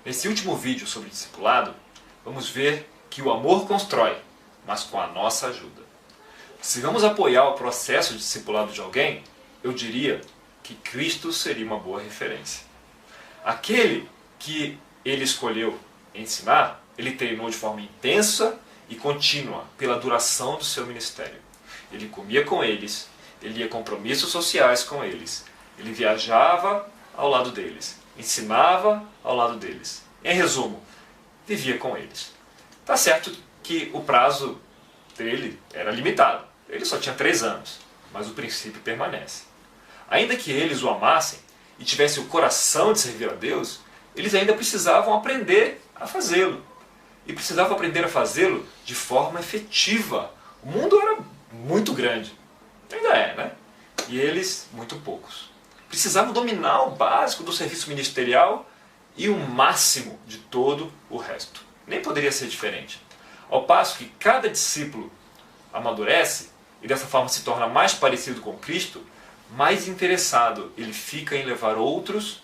Nesse último vídeo sobre discipulado, vamos ver que o amor constrói, mas com a nossa ajuda. Se vamos apoiar o processo de discipulado de alguém, eu diria que Cristo seria uma boa referência. Aquele que ele escolheu ensinar, ele treinou de forma intensa e contínua pela duração do seu ministério. Ele comia com eles, ele ia a compromissos sociais com eles, ele viajava ao lado deles, ensinava ao lado deles. Em resumo, vivia com eles. Tá certo que o prazo dele era limitado. Ele só tinha 3 anos, mas o princípio permanece. Ainda que eles o amassem e tivessem o coração de servir a Deus, eles ainda precisavam aprender a fazê-lo. E precisavam aprender a fazê-lo de forma efetiva. O mundo era muito grande. Ainda é, né? E eles, muito poucos. Precisavam dominar o básico do serviço ministerial e o máximo de todo o resto. Nem poderia ser diferente. Ao passo que cada discípulo amadurece e dessa forma se torna mais parecido com Cristo, mais interessado ele fica em levar outros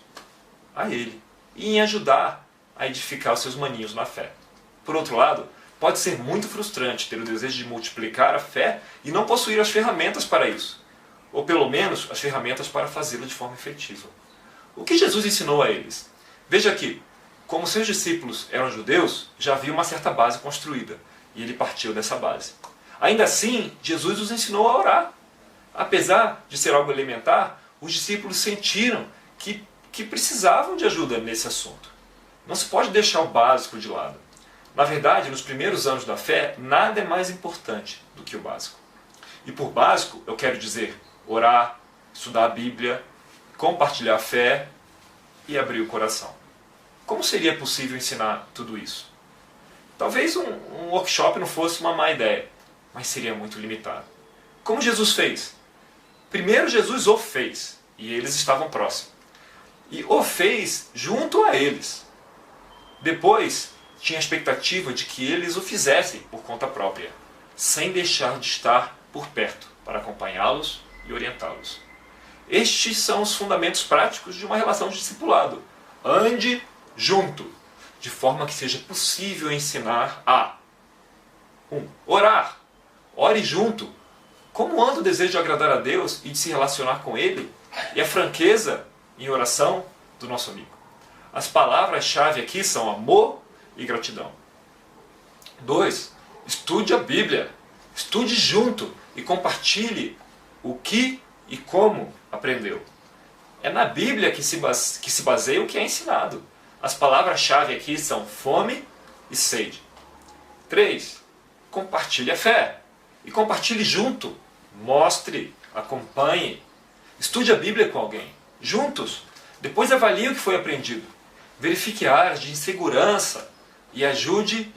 a ele e em ajudar a edificar os seus maninhos na fé. Por outro lado, pode ser muito frustrante ter o desejo de multiplicar a fé e não possuir as ferramentas para isso, ou pelo menos as ferramentas para fazê-lo de forma efetiva. O que Jesus ensinou a eles? Veja que, como seus discípulos eram judeus, já havia uma certa base construída, e ele partiu dessa base. Ainda assim, Jesus os ensinou a orar. Apesar de ser algo elementar, os discípulos sentiram que precisavam de ajuda nesse assunto. Não se pode deixar o básico de lado. Na verdade, nos primeiros anos da fé, nada é mais importante do que o básico. E por básico, eu quero dizer orar, estudar a Bíblia, compartilhar a fé e abrir o coração. Como seria possível ensinar tudo isso? Talvez um workshop não fosse uma má ideia, mas seria muito limitado. Como Jesus fez? Primeiro Jesus o fez, e eles estavam próximos. E o fez junto a eles. Depois, tinha a expectativa de que eles o fizessem por conta própria, sem deixar de estar por perto para acompanhá-los e orientá-los. Estes são os fundamentos práticos de uma relação de discipulado. Ande junto, de forma que seja possível ensinar a 1. Orar. Ore junto. Como anda o desejo de agradar a Deus e de se relacionar com Ele? E a franqueza em oração do nosso amigo. As palavras-chave aqui são amor e gratidão. 2. Estude a Bíblia. Estude junto e compartilhe o que e como aprendeu. É na Bíblia que se baseia o que é ensinado. As palavras-chave aqui são fome e sede. 3. Compartilhe a fé. E compartilhe junto. Mostre, acompanhe. Estude a Bíblia com alguém. Juntos. Depois avalie o que foi aprendido. Verifique áreas de insegurança e ajude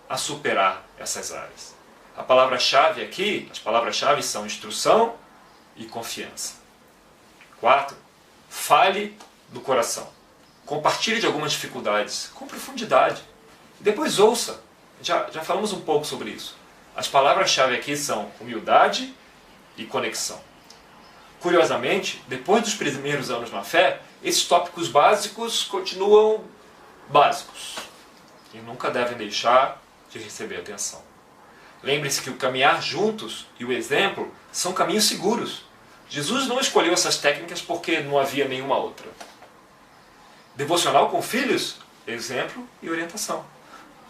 a superar essas áreas. A palavra-chave aqui, as palavras-chave são instrução e confiança. 4. Fale do coração. Compartilhe de algumas dificuldades com profundidade. Depois ouça. Já falamos um pouco sobre isso. As palavras-chave aqui são humildade e conexão. Curiosamente, depois dos primeiros anos na fé, esses tópicos básicos continuam básicos e nunca devem deixar de receber atenção. Lembre-se que o caminhar juntos e o exemplo são caminhos seguros. Jesus não escolheu essas técnicas porque não havia nenhuma outra. Devocional com filhos? Exemplo e orientação.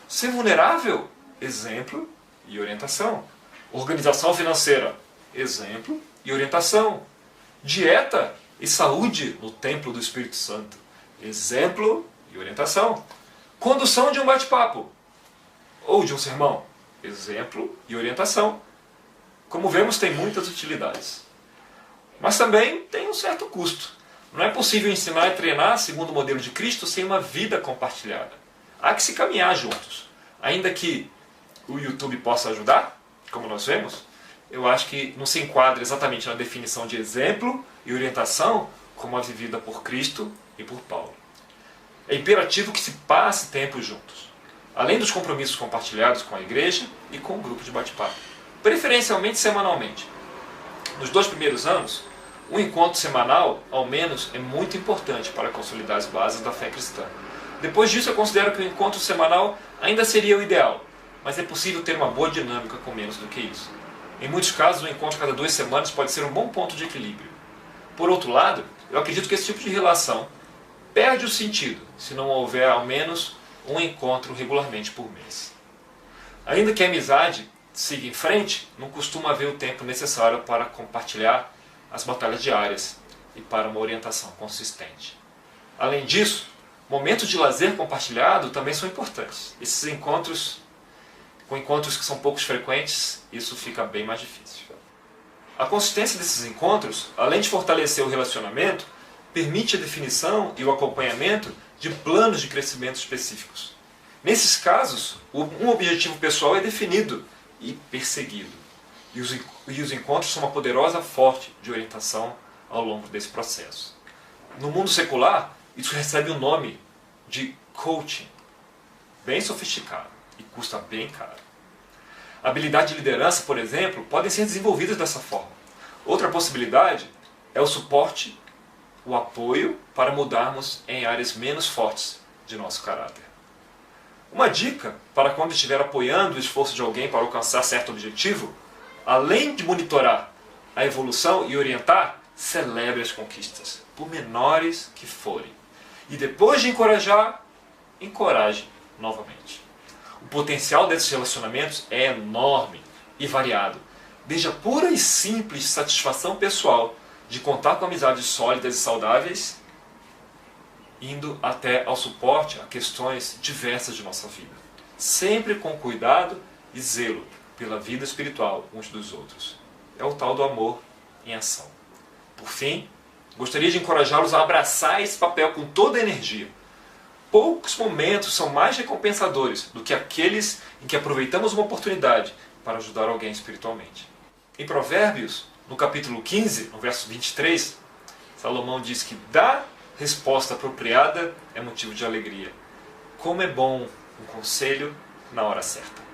Ser vulnerável? Exemplo e orientação. Organização financeira? Exemplo e orientação. Dieta e saúde no templo do Espírito Santo? Exemplo e orientação. Condução de um bate-papo ou de um sermão? Exemplo e orientação. Como vemos, tem muitas utilidades. Mas também tem um certo custo. Não é possível ensinar e treinar segundo o modelo de Cristo sem uma vida compartilhada. Há que se caminhar juntos. Ainda que o YouTube possa ajudar, como nós vemos, eu acho que não se enquadra exatamente na definição de exemplo e orientação como a vivida por Cristo e por Paulo. É imperativo que se passe tempo juntos, além dos compromissos compartilhados com a igreja e com o grupo de bate-papo, preferencialmente semanalmente. Nos 2 primeiros anos, um encontro semanal, ao menos, é muito importante para consolidar as bases da fé cristã. Depois disso, eu considero que o encontro semanal ainda seria o ideal, mas é possível ter uma boa dinâmica com menos do que isso. Em muitos casos, o encontro a cada 2 semanas pode ser um bom ponto de equilíbrio. Por outro lado, eu acredito que esse tipo de relação perde o sentido se não houver ao menos um encontro regularmente por mês. Ainda que a amizade siga em frente, não costuma haver o tempo necessário para compartilhar as batalhas diárias e para uma orientação consistente. Além disso, momentos de lazer compartilhado também são importantes. Esses encontros, com encontros que são poucos frequentes, isso fica bem mais difícil. A consistência desses encontros, além de fortalecer o relacionamento, permite a definição e o acompanhamento de planos de crescimento específicos. Nesses casos, um objetivo pessoal é definido e perseguido. E os encontros são uma poderosa fonte de orientação ao longo desse processo. No mundo secular, isso recebe o nome de coaching, bem sofisticado e custa bem caro. A habilidade de liderança, por exemplo, podem ser desenvolvidas dessa forma. Outra possibilidade é o suporte, o apoio para mudarmos em áreas menos fortes de nosso caráter. Uma dica para quando estiver apoiando o esforço de alguém para alcançar certo objetivo, além de monitorar a evolução e orientar, celebre as conquistas, por menores que forem. E depois de encorajar, encoraje novamente. O potencial desses relacionamentos é enorme e variado, desde a pura e simples satisfação pessoal de contar com amizades sólidas e saudáveis, indo até ao suporte a questões diversas de nossa vida. Sempre com cuidado e zelo pela vida espiritual uns dos outros. É o tal do amor em ação. Por fim, gostaria de encorajá-los a abraçar esse papel com toda a energia. Poucos momentos são mais recompensadores do que aqueles em que aproveitamos uma oportunidade para ajudar alguém espiritualmente. Em Provérbios, no capítulo 15, no verso 23, Salomão diz que dar resposta apropriada é motivo de alegria. Como é bom um conselho na hora certa.